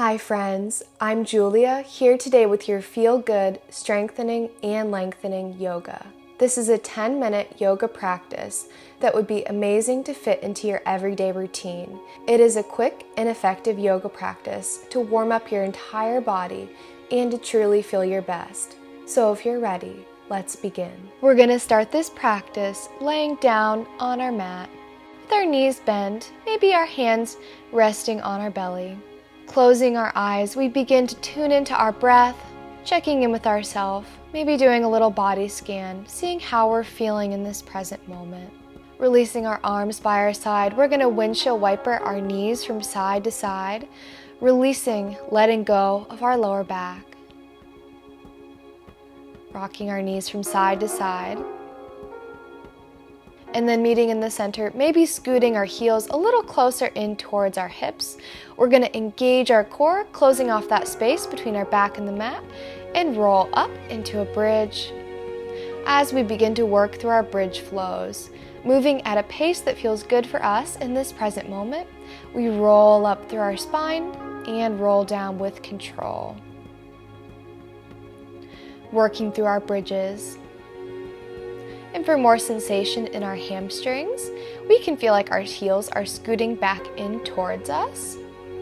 Hi friends, I'm Julia, here today with your feel-good, strengthening, and lengthening yoga. This is a 10-minute yoga practice that would be amazing to fit into your everyday routine. It is a quick and effective yoga practice to warm up your entire body and to truly feel your best. So if you're ready, let's begin. We're going to start this practice laying down on our mat with our knees bent, maybe our hands resting on our belly. Closing our eyes, we begin to tune into our breath, checking in with ourselves, maybe doing a little body scan, seeing how we're feeling in this present moment. Releasing our arms by our side, we're going to windshield wiper our knees from side to side, releasing, letting go of our lower back. Rocking our knees from side to side. And then meeting in the center, maybe scooting our heels a little closer in towards our hips. We're going to engage our core, closing off that space between our back and the mat, and roll up into a bridge. As we begin to work through our bridge flows, moving at a pace that feels good for us in this present moment, we roll up through our spine and roll down with control. Working through our bridges. And for more sensation in our hamstrings, we can feel like our heels are scooting back in towards us.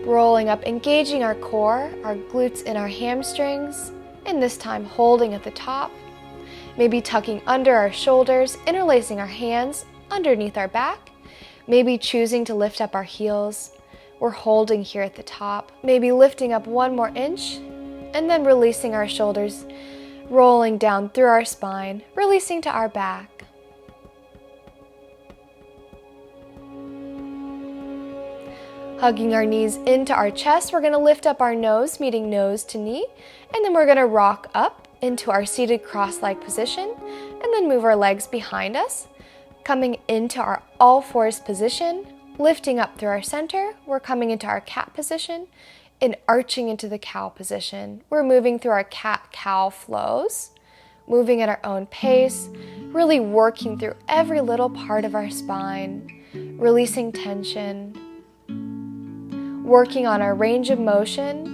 Rolling up, engaging our core, our glutes and our hamstrings, and this time holding at the top. Maybe tucking under our shoulders, interlacing our hands underneath our back. Maybe choosing to lift up our heels. We're holding here at the top. Maybe lifting up one more inch, and then releasing our shoulders, rolling down through our spine, releasing to our back. Hugging our knees into our chest, we're going to lift up our nose, meeting nose to knee, and then we're going to rock up into our seated cross-leg position, and then move our legs behind us, coming into our all fours position, lifting up through our center. We're coming into our cat position, and arching into the cow position. We're moving through our cat-cow flows, moving at our own pace, really working through every little part of our spine, releasing tension, working on our range of motion,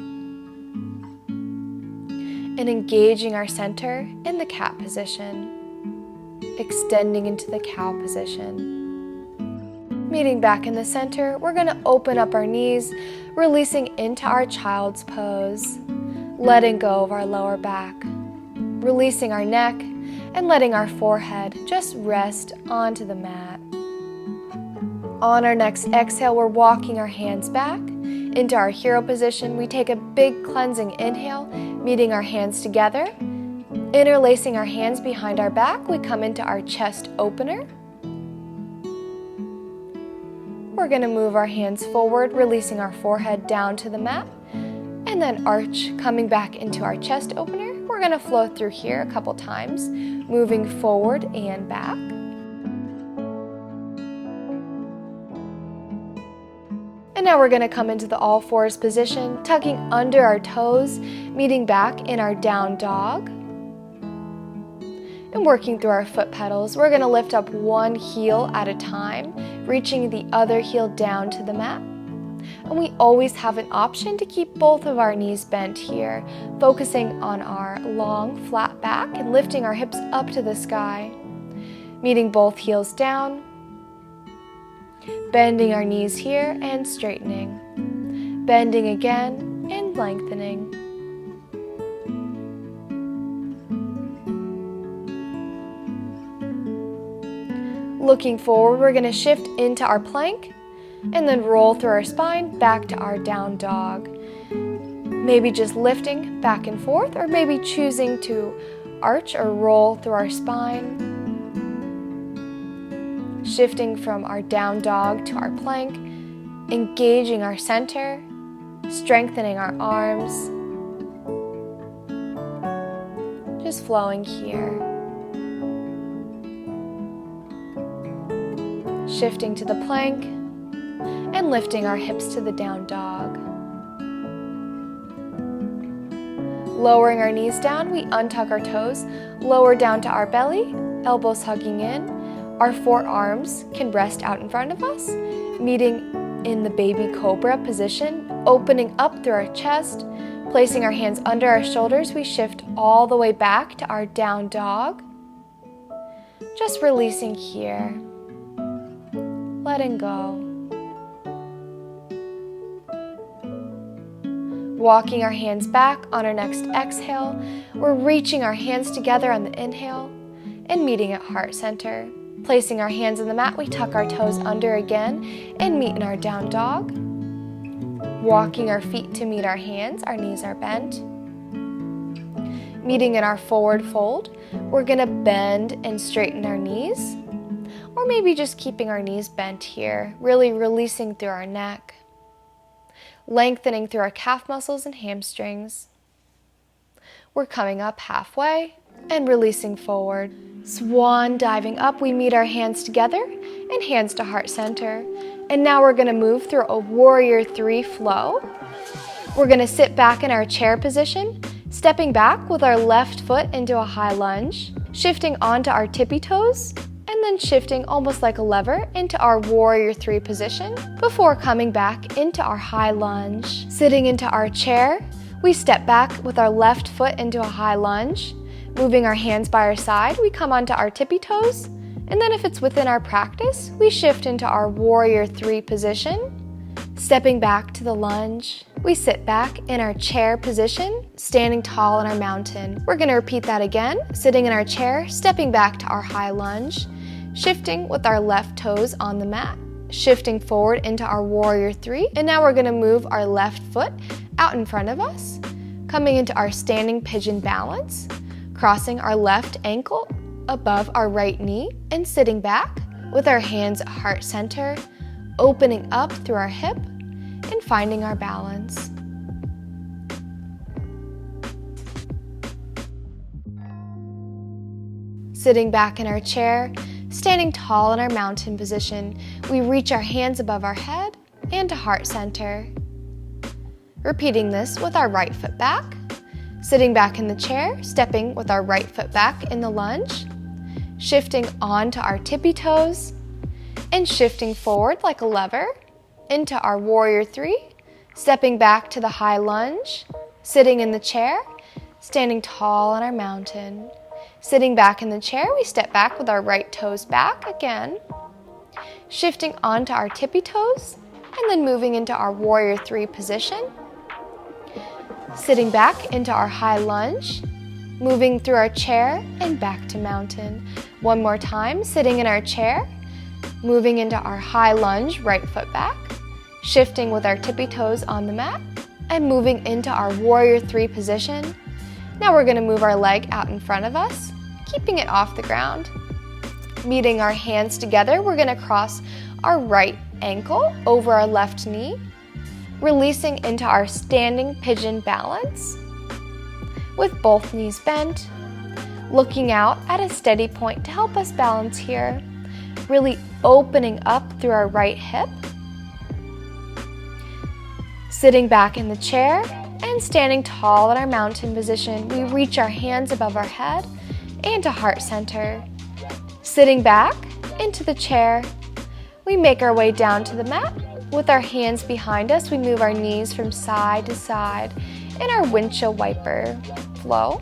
and engaging our center in the cat position, extending into the cow position. Meeting back in the center, we're going to open up our knees, releasing into our child's pose, letting go of our lower back, releasing our neck, and letting our forehead just rest onto the mat. On our next exhale, we're walking our hands back into our hero position. We take a big cleansing inhale, meeting our hands together, interlacing our hands behind our back. We come into our chest opener. We're going to move our hands forward, releasing our forehead down to the mat, and then arch, coming back into our chest opener. We're going to flow through here a couple times, moving forward and back. And now we're going to come into the all fours position, tucking under our toes, meeting back in our down dog. And working through our foot pedals, we're going to lift up one heel at a time, reaching the other heel down to the mat. And we always have an option to keep both of our knees bent here, focusing on our long, flat back and lifting our hips up to the sky. Meeting both heels down, bending our knees here and straightening, bending again and lengthening. Looking forward, we're going to shift into our plank and then roll through our spine back to our down dog. Maybe just lifting back and forth, or maybe choosing to arch or roll through our spine. Shifting from our down dog to our plank, engaging our center, strengthening our arms. Just flowing here. Shifting to the plank and lifting our hips to the down dog. Lowering our knees down, we untuck our toes, lower down to our belly, elbows hugging in. Our forearms can rest out in front of us, meeting in the baby cobra position opening up through our chest. Placing our hands under our shoulders, we shift all the way back to our down dog. Just releasing here. Letting go. Walking our hands back on our next exhale, we're reaching our hands together on the inhale and meeting at heart center. Placing our hands on the mat, we tuck our toes under again and meet in our down dog. Walking our feet to meet our hands, our knees are bent. Meeting in our forward fold, we're gonna bend and straighten our knees, or maybe just keeping our knees bent here, really releasing through our neck. Lengthening through our calf muscles and hamstrings. We're coming up halfway and releasing forward. Swan diving up, we meet our hands together and hands to heart center. And now we're gonna move through a warrior 3 flow. We're gonna sit back in our chair position, stepping back with our left foot into a high lunge, shifting onto our tippy toes, and then shifting almost like a lever into our warrior 3 position before coming back into our high lunge. Sitting into our chair, we step back with our left foot into a high lunge. Moving our hands by our side, we come onto our tippy toes, and then if it's within our practice, we shift into our warrior 3 position. Stepping back to the lunge, we sit back in our chair position, standing tall in our mountain. We're gonna repeat that again, sitting in our chair, stepping back to our high lunge, shifting with our left toes on the mat, shifting forward into our warrior 3, and now we're gonna move our left foot out in front of us, coming into our standing pigeon balance, crossing our left ankle above our right knee, and sitting back with our hands at heart center, opening up through our hip, and finding our balance. Sitting back in our chair, standing tall in our mountain position, we reach our hands above our head and to heart center. Repeating this with our right foot back, sitting back in the chair, stepping with our right foot back in the lunge, shifting onto our tippy toes, and shifting forward like a lever into our warrior 3, stepping back to the high lunge, sitting in the chair, standing tall on our mountain. Sitting back in the chair, we step back with our right toes back again, shifting onto our tippy toes, and then moving into our warrior 3 position. Sitting back into our high lunge, moving through our chair and back to mountain. One more time, sitting in our chair, moving into our high lunge, right foot back, shifting with our tippy toes on the mat, and moving into our warrior 3 position. Now we're gonna move our leg out in front of us, keeping it off the ground. Meeting our hands together, we're gonna cross our right ankle over our left knee, releasing into our standing pigeon balance with both knees bent, looking out at a steady point to help us balance here, really opening up through our right hip. Sitting back in the chair and standing tall in our mountain position, we reach our hands above our head and to heart center. Sitting back into the chair, we make our way down to the mat. With our hands behind us, we move our knees from side to side in our windshield wiper flow.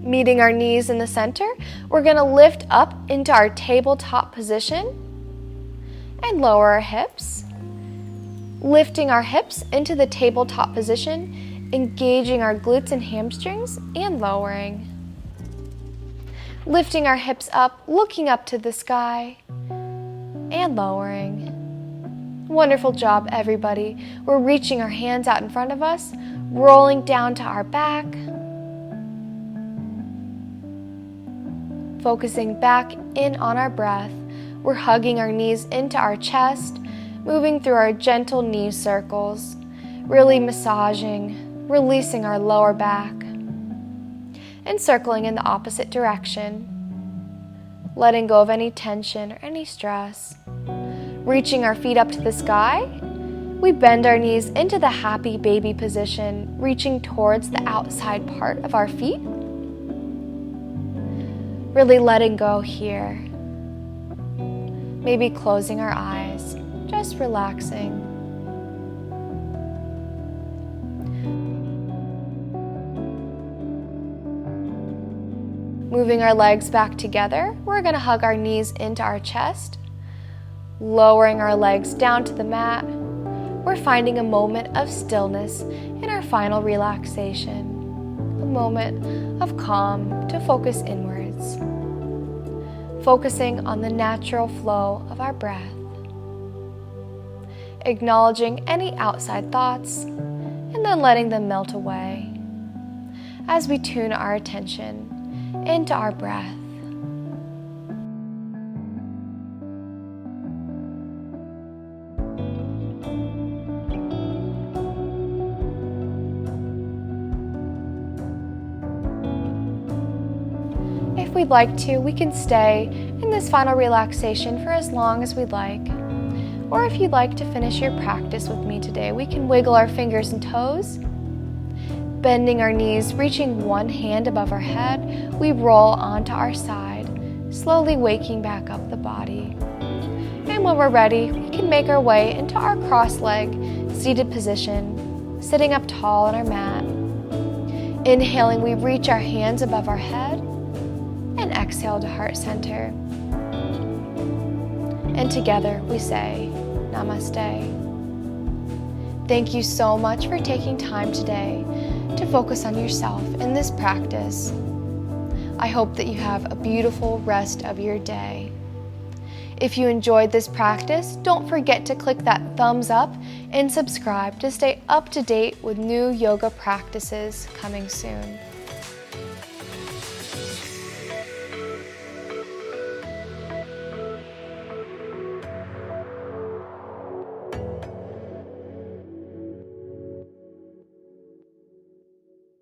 Meeting our knees in the center, we're gonna lift up into our tabletop position and lower our hips. Lifting our hips into the tabletop position, engaging our glutes and hamstrings, and lowering. Lifting our hips up, looking up to the sky, and lowering. Wonderful job, everybody. We're reaching our hands out in front of us, rolling down to our back, focusing back in on our breath. We're hugging our knees into our chest, moving through our gentle knee circles, really massaging, releasing our lower back, and circling in the opposite direction, letting go of any tension or any stress. Reaching our feet up to the sky, we bend our knees into the happy baby position, reaching towards the outside part of our feet. Really letting go here. maybe closing our eyes, just relaxing. Moving our legs back together, we're going to hug our knees into our chest, lowering our legs down to the mat. We're finding a moment of stillness in our final relaxation, a moment of calm to focus inwards, focusing on the natural flow of our breath, acknowledging any outside thoughts, and then letting them melt away as we tune our attention into our breath. If we'd like to, we can stay in this final relaxation for as long as we'd like. Or if you'd like to finish your practice with me today, we can wiggle our fingers and toes. Bending our knees, reaching one hand above our head, we roll onto our side, slowly waking back up the body. And when we're ready, we can make our way into our cross-legged seated position, sitting up tall on our mat. Inhaling, we reach our hands above our head, and exhale to heart center. And together we say, Namaste. Thank you so much for taking time today to focus on yourself in this practice. I hope that you have a beautiful rest of your day. If you enjoyed this practice, don't forget to click that thumbs up and subscribe to stay up to date with new yoga practices coming soon.